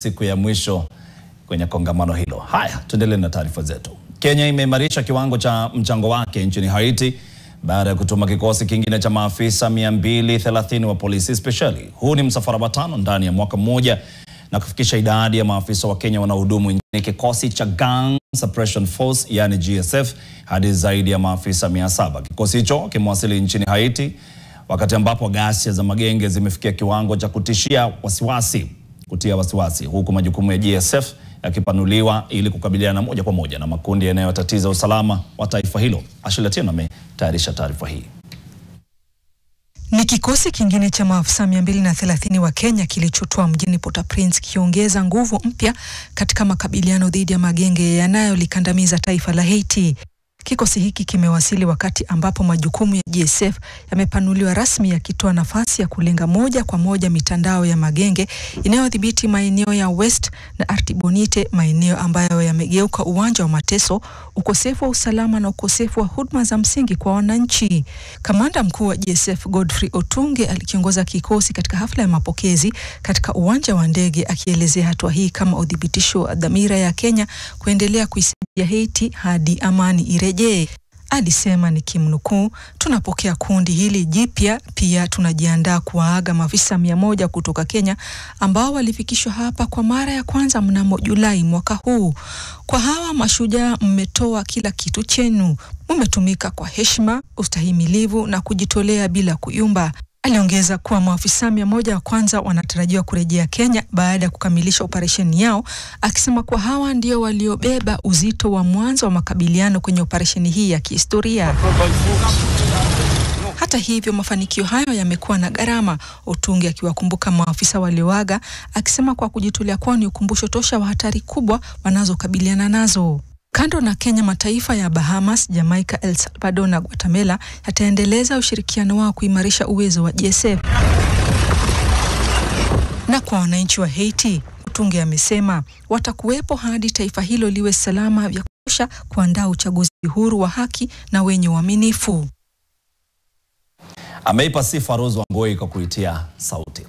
siku ya mwisho kwenye kongamano hilo. Haya, tuendelee na taarifa zetu. Kenya imeimarisha kiwango cha mchango wake nchini Haiti baada ya kutuma kikosi kingine cha maafisa 230 wa polisi speciali. Huu ni msafara wa 5 ndani ya mwaka mmoja na kufikisha idadi ya maafisa wa Kenya wanaohudumu nchini kikosi cha Gang Suppression Force yani GSF hadi zaidi ya maafisa 700. Kikosi hicho kimewasili nchini Haiti wakati ambapo ghasia za magenge zimefikia kiwango cha kutia wasiwasi, huku majukumu ya GSF yakipanuliwa ili kukabiliana moja kwa moja na makundi yanayotatiza usalama wa taifa hilo. Ashila Tieno ametayarisha taarifa hii. Ni kikosi kingine cha maafisa 230 wa Kenya kilichotua mjini Port-au-Prince kiongeza nguvu mpya katika makabiliano dhidi ya magenge yanayolikandamiza taifa la Haiti. Kikosi hiki kimewasili wakati ambapo majukumu ya GSF yamepanuliwa rasmi, yakitoa nafasi ya kulenga moja kwa moja mitandao ya magenge inayodhibiti maeneo ya West na Artibonite, maeneo ambayo yamegeuka uwanja wa mateso, ukosefu wa usalama na ukosefu wa huduma za msingi kwa wananchi. Kamanda mkuu wa GSF Godfrey Otunge alikiongoza kikosi katika hafla ya mapokezi katika uwanja wa ndege, akielezea hatua hii kama udhibitisho wa dhamira ya Kenya kuendelea kuisaidia Haiti hadi amani irejee. Alisema nikimnukuu, "Tunapokea kundi hili jipya, pia tunajiandaa kuwaaga maafisa 100 kutoka Kenya ambao walifikishwa hapa kwa mara ya kwanza mnamo Julai mwaka huu. Kwa hawa mashujaa, mmetoa kila kitu chenu, mmetumika kwa heshima, ustahimilivu na kujitolea bila kuyumba." Aliongeza kuwa maafisa 100 wa kwanza wanatarajiwa kurejea Kenya baada ya kukamilisha operesheni yao, akisema kuwa hawa ndio waliobeba uzito wa mwanzo wa makabiliano kwenye operesheni hii ya kihistoria. Hata hivyo, mafanikio hayo yamekuwa na gharama, Otunge akiwakumbuka maafisa walioaga, akisema kwa kujitolea kwao ni ukumbusho tosha wa hatari kubwa wanazokabiliana nazo. Kando na Kenya, mataifa ya Bahamas, Jamaica, El Salvador na Guatemala yataendeleza ushirikiano wao kuimarisha uwezo wa GSF. Na kwa wananchi wa Haiti, Otunge amesema watakuwepo hadi taifa hilo liwe salama vya kutosha kuandaa uchaguzi huru wa haki na wenye uaminifu. Ameipa sifa Rose Wangoi kwa kuitia sauti.